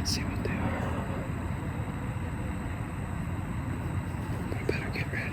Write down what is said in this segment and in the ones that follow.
can't see what they are. But I better get ready.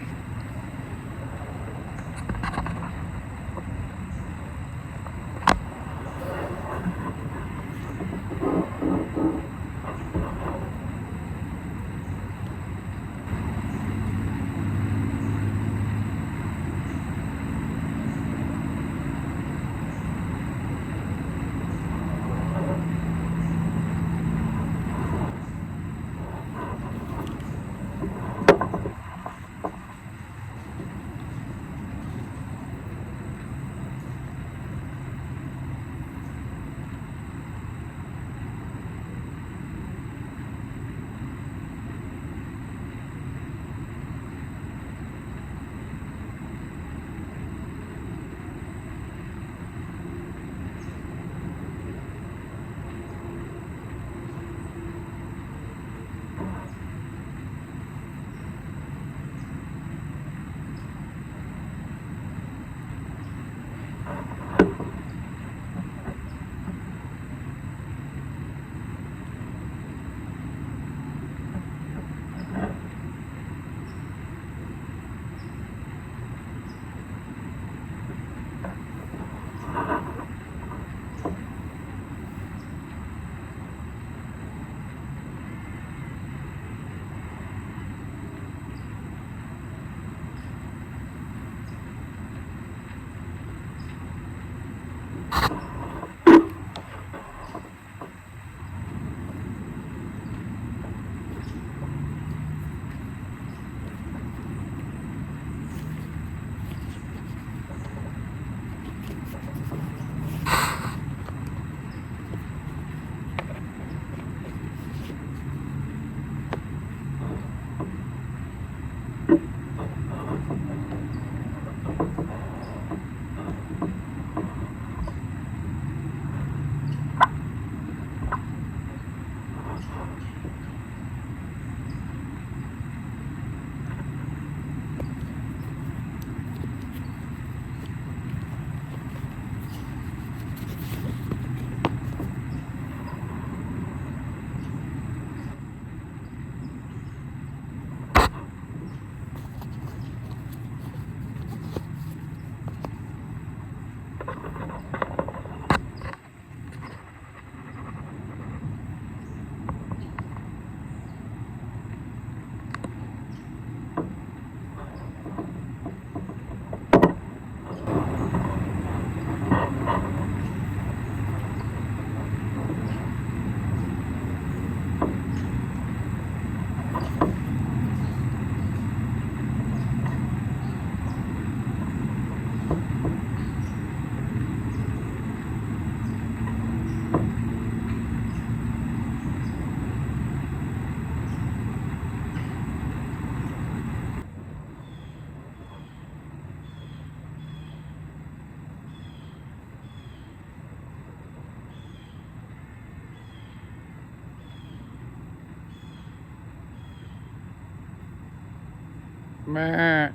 Meh.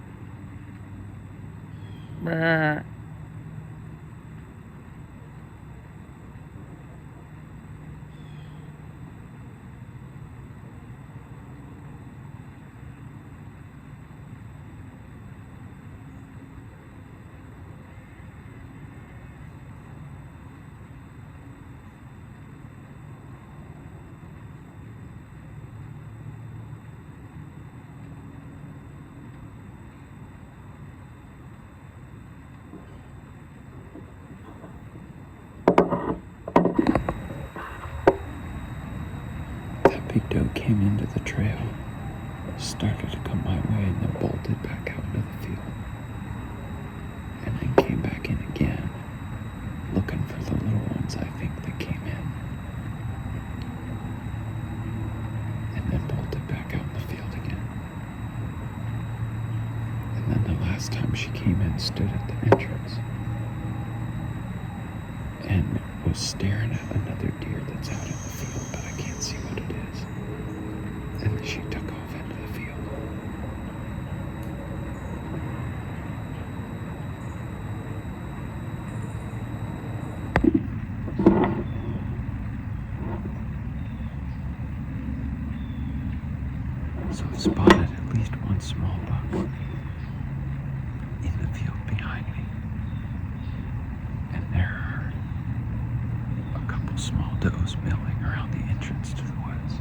Meh. That big doe came into the trail, started to come my way, and then bolted back out into the field. And then came back in again, looking for the little ones, I think, that came in. And then bolted back out in the field again. And then the last time she came in, stood at the entrance and was staring at another deer that's out in the field, but I can't see what it is. And then she took off into the field. So I've spotted at least one small buck in the field behind me. And there are a couple small does milling around the entrance to the woods.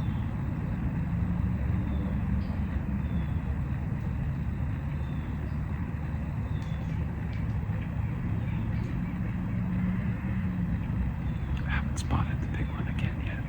I haven't spotted the big one again yet.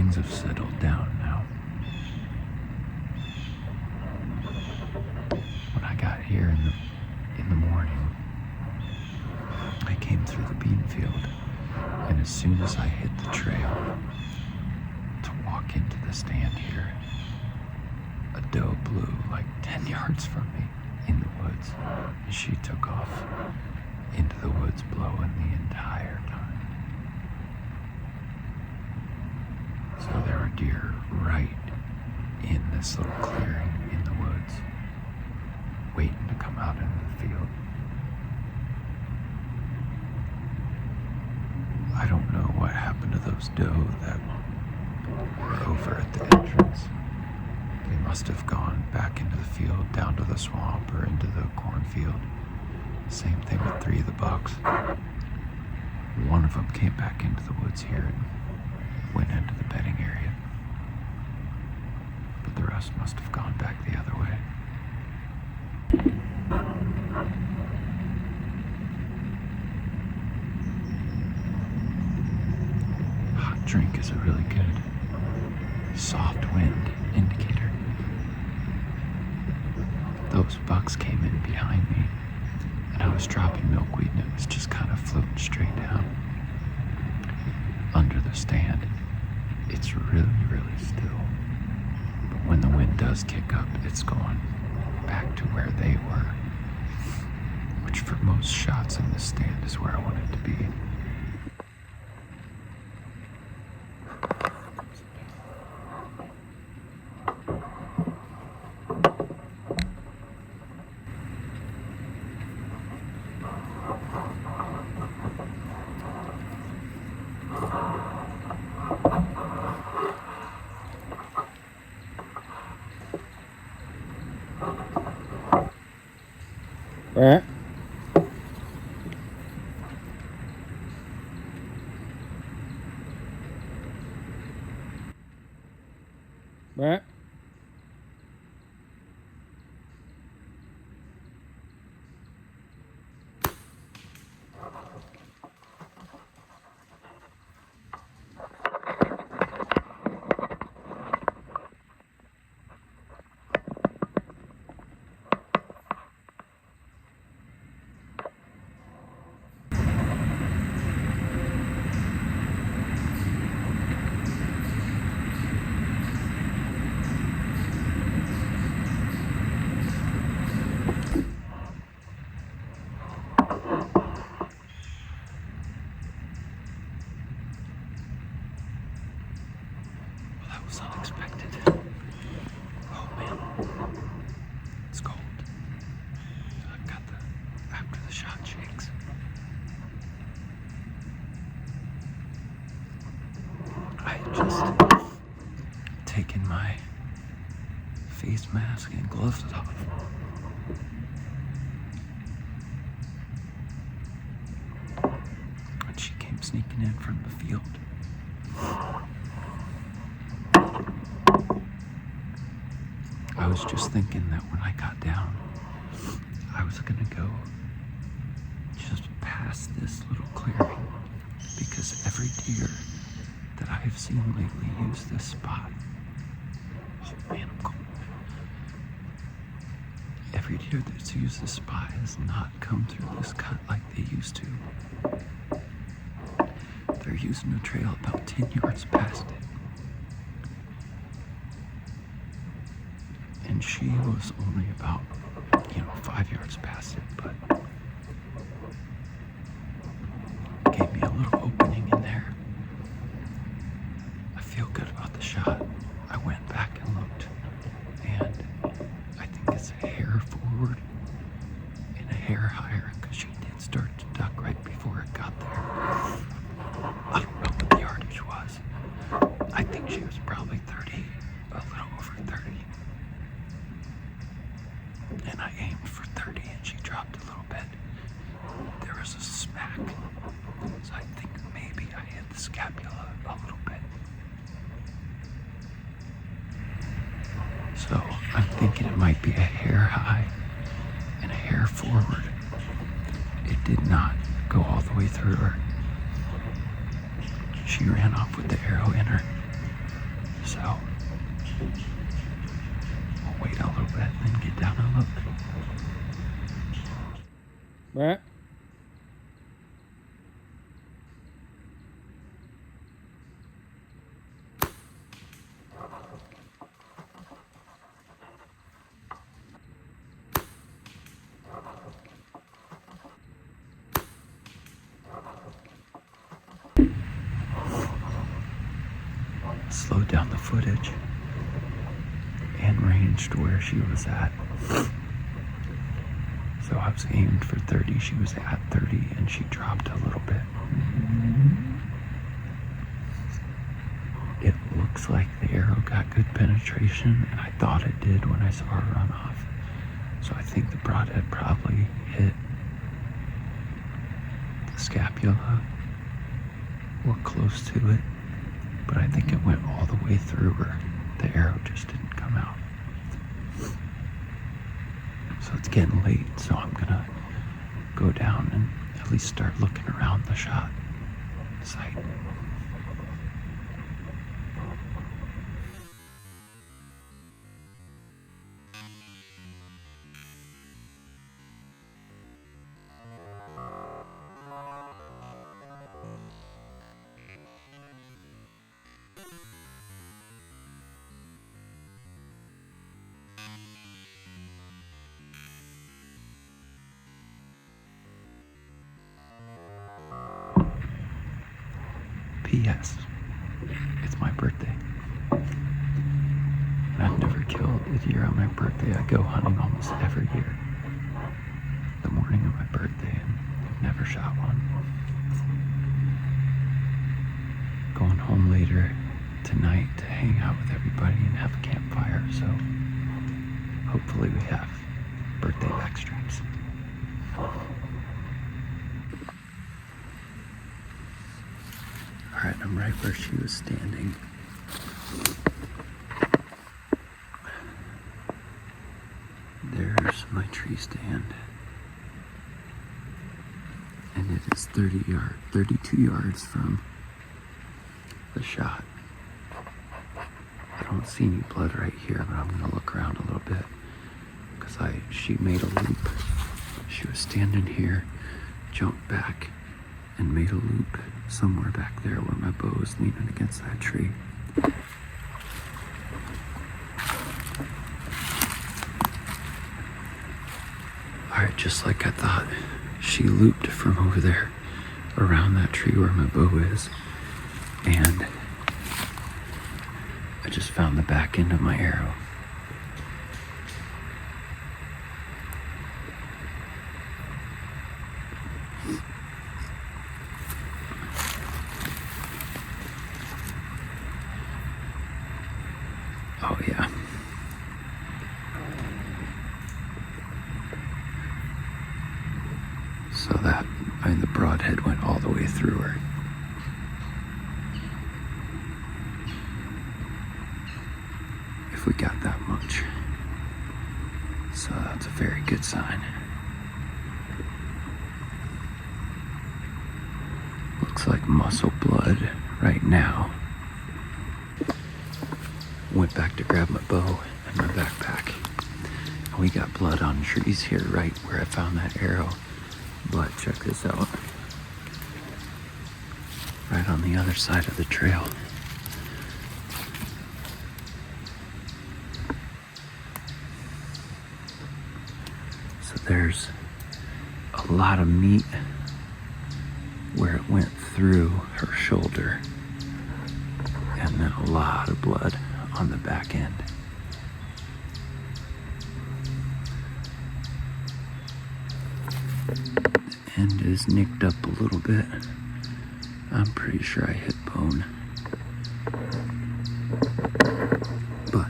things have settled down now. When I got here in the morning, I came through the bean field, and as soon as I hit the trail to walk into the stand here, a doe blew like 10 yards from me in the woods, and she took off into the woods blowing the entire time. So there were deer right in this little clearing in the woods, waiting to come out into the field. I don't know what happened to those doe that were over at the entrance. They must have gone back into the field, down to the swamp, or into the cornfield. Same thing with 3 of the bucks. One of them came back into the woods here and went into the bedding area. But the rest must have gone back the other way. Hot drink is a really good soft wind indicator. Those bucks came in behind me, and I was dropping milkweed, and it was just kind of floating straight down under the stand. It's really, really still. But when the wind does kick up, it's going back to where they were, which for most shots in this stand is where I want it to be. Right. Right. That was unexpected. Oh man, it's cold. I've got the after the shot shakes. I had just taken my face mask and gloves off. And she came sneaking in from the field. I was just thinking that when I got down, I was gonna go just past this little clearing, because every deer that I have seen lately use this spot. Oh man, I'm cold. Every deer that's used this spot has not come through this cut like they used to. They're using a trail about 10 yards past it. And she was only about, 5 yards past it, but gave me a little opening in there. I feel good about the shot. I went back and looked, and I think it's a hair forward and a hair higher, because she did start to duck right before it got there. I don't know what the yardage was. I think she was probably 30, a little over 30. And I aimed for 30 and she dropped a little bit. There was a smack. So I think maybe I hit the scapula a little bit. So I'm thinking it might be a hair high and a hair forward. It did not go all the way through her. She ran off with the arrow in her. So I'll wait a little bit and then get down and look. Brett? Slowed down the footage and ranged where she was at. So I was aimed for 30, she was at 30, and she dropped a little bit. It looks like the arrow got good penetration, and I thought it did when I saw her run off. So I think the broadhead probably hit the scapula or close to it, but I think it went all the way through her. The arrow just didn't come out. So it's getting late, so I'm gonna go down and at least start looking around the shot site. P.S. It's my birthday. And I've never killed a deer on my birthday. I go hunting almost every year. The morning of my birthday, and I've never shot one. Going home later tonight to hang out with everybody and have a campfire, so hopefully we have birthday backstraps. Alright, I'm right where she was standing. There's my tree stand. And it is 32 yards from the shot. I don't see any blood right here, but I'm gonna look around a little bit because she made a loop. She was standing here, jumped back, and made a loop somewhere back there where my bow is leaning against that tree. Alright, just like I thought, she looped from over there around that tree where my bow is, and I just found the back end of my arrow. Oh yeah. So the broadhead went all the way through her. If we got that much. So that's a very good sign. Looks like muscle blood right now. Went back to grab my bow and my backpack. And we got blood on trees here right where I found that arrow. But check this out. Right on the other side of the trail. So there's a lot of meat where it went through her shoulder. And then a lot of blood on the back end. The end is nicked up a little bit. I'm pretty sure I hit bone. But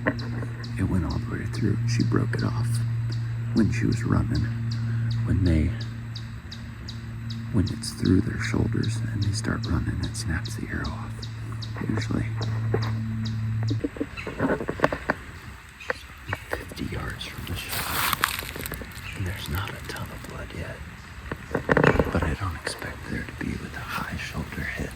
it went all the way through. She broke it off when she was running. When it's through their shoulders and they start running, it snaps the arrow off, usually. 50 yards from the shot, and there's not a ton of blood yet, but I don't expect there to be with a high shoulder hit.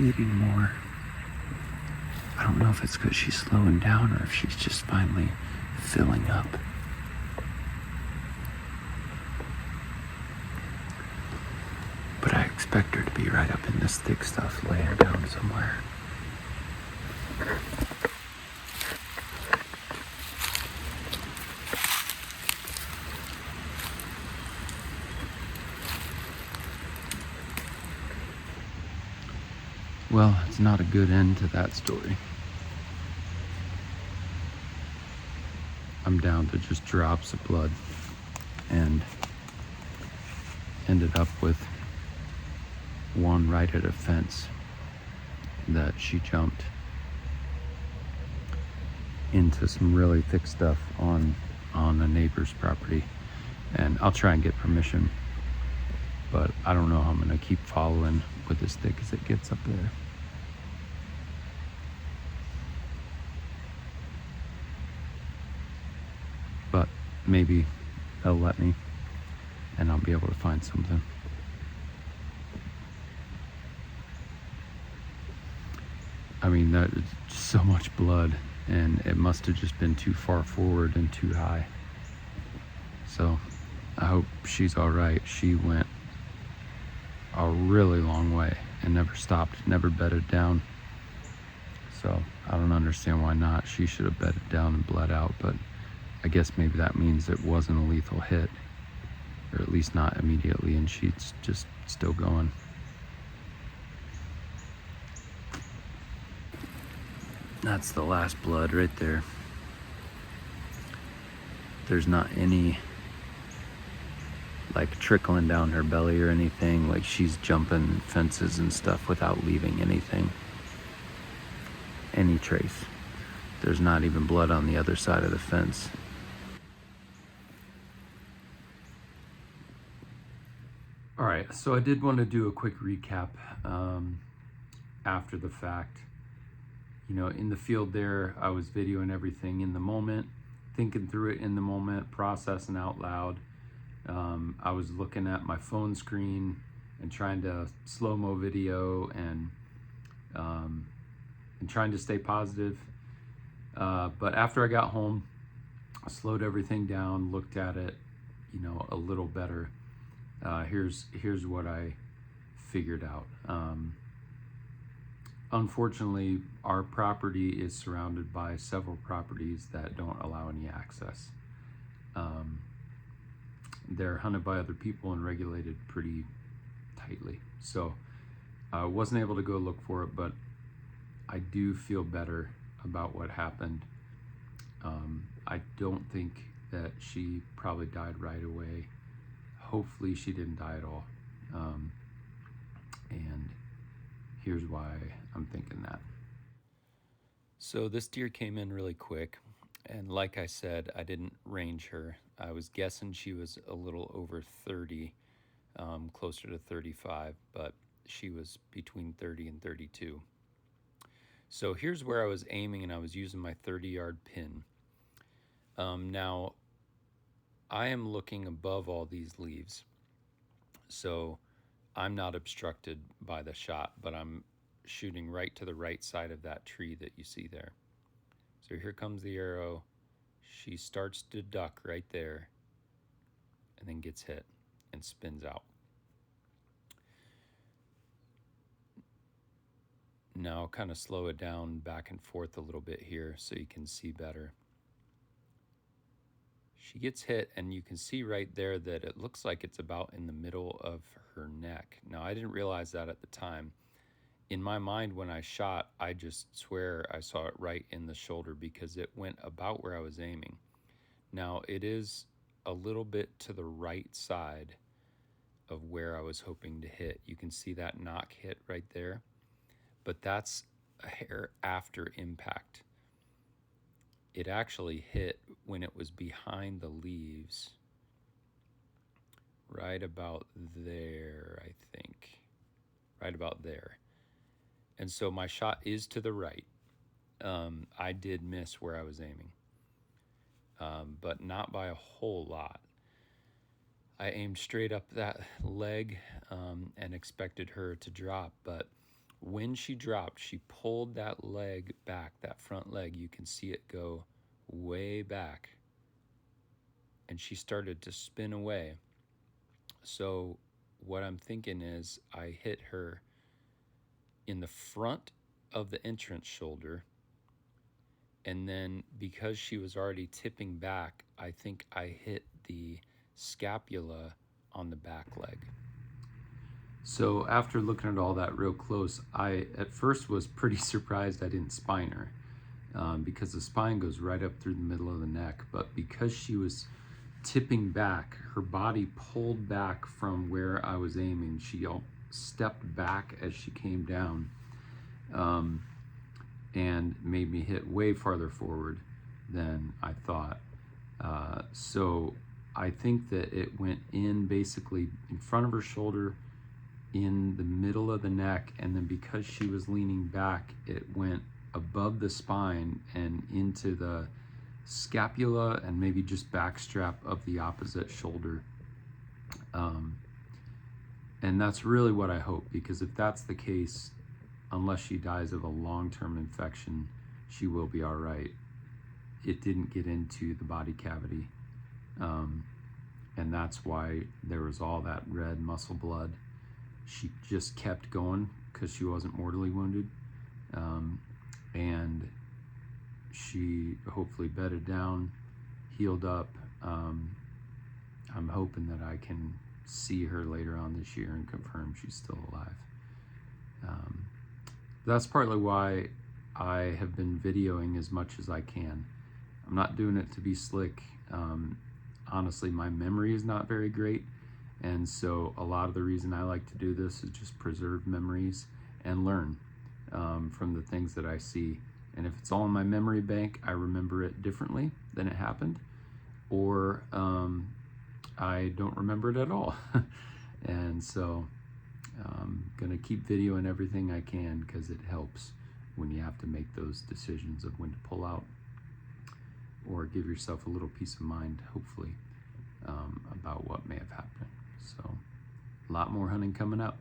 bleeding more. I don't know if it's because she's slowing down or if she's just finally filling up. But I expect her to be right up in this thick stuff laying down somewhere. Well, it's not a good end to that story. I'm down to just drops of blood and ended up with one right at a fence that she jumped into some really thick stuff on a neighbor's property. And I'll try and get permission, but I don't know how I'm gonna keep following with as thick as it gets up there. But maybe they'll let me and I'll be able to find something. I mean, that is so much blood, and it must have just been too far forward and too high. So I hope she's all right. She went a really long way and never stopped, never bedded down. So I don't understand why not. She should have bedded down and bled out, but I guess maybe that means it wasn't a lethal hit, or at least not immediately, and she's just still going. That's the last blood right there. There's not any like trickling down her belly or anything, like she's jumping fences and stuff without leaving anything, any trace. There's not even blood on the other side of the fence. All right, so I did want to do a quick recap after the fact. You know, in the field there, I was videoing everything in the moment, thinking through it in the moment, processing out loud. I was looking at my phone screen and trying to slow-mo video and trying to stay positive. But after I got home, I slowed everything down, looked at it, you know, a little better. Here's what I figured out. Unfortunately, our property is surrounded by several properties that don't allow any access. They're hunted by other people and regulated pretty tightly. So I wasn't able to go look for it, but I do feel better about what happened. I don't think that she probably died right away. Hopefully she didn't die at all. And here's why I'm thinking that. So this deer came in really quick, and like I said, I didn't range her. I was guessing she was a little over 30, closer to 35, but she was between 30 and 32. So here's where I was aiming, and I was using my 30-yard pin. Now, I am looking above all these leaves, so I'm not obstructed by the shot, but I'm shooting right to the right side of that tree that you see there. So here comes the arrow. She starts to duck right there and then gets hit and spins out. Now I'll kind of slow it down back and forth a little bit here so you can see better. She gets hit, and you can see right there that it looks like it's about in the middle of her neck. Now, I didn't realize that at the time. In my mind, when I shot, I just swear I saw it right in the shoulder because it went about where I was aiming. Now, it is a little bit to the right side of where I was hoping to hit. You can see that knock hit right there, but that's a hair after impact. It actually hit when it was behind the leaves, right about there, I think, right about there. And so my shot is to the right. I did miss where I was aiming, but not by a whole lot. I aimed straight up that leg and expected her to drop, but when she dropped, she pulled that leg back, that front leg. You can see it go way back. And she started to spin away. So what I'm thinking is I hit her in the front of the entrance shoulder. And then because she was already tipping back, I think I hit the scapula on the back leg. So after looking at all that real close, I at first was pretty surprised I didn't spine her, because the spine goes right up through the middle of the neck. But because she was tipping back, her body pulled back from where I was aiming. She stepped back as she came down, and made me hit way farther forward than I thought. So I think that it went in basically in front of her shoulder, in the middle of the neck, and then because she was leaning back, it went above the spine and into the scapula and maybe just backstrap of the opposite shoulder. And that's really what I hope, because if that's the case, unless she dies of a long-term infection, she will be all right. It didn't get into the body cavity. And that's why there was all that red muscle blood. She just kept going because she wasn't mortally wounded. And she hopefully bedded down, healed up. I'm hoping that I can see her later on this year and confirm she's still alive. That's partly why I have been videoing as much as I can. I'm not doing it to be slick. Honestly, my memory is not very great. And so a lot of the reason I like to do this is just preserve memories and learn from the things that I see. And if it's all in my memory bank, I remember it differently than it happened, or I don't remember it at all. And so I'm gonna keep videoing everything I can, because it helps when you have to make those decisions of when to pull out, or give yourself a little peace of mind, hopefully, about what may have happened. So a lot more hunting coming up.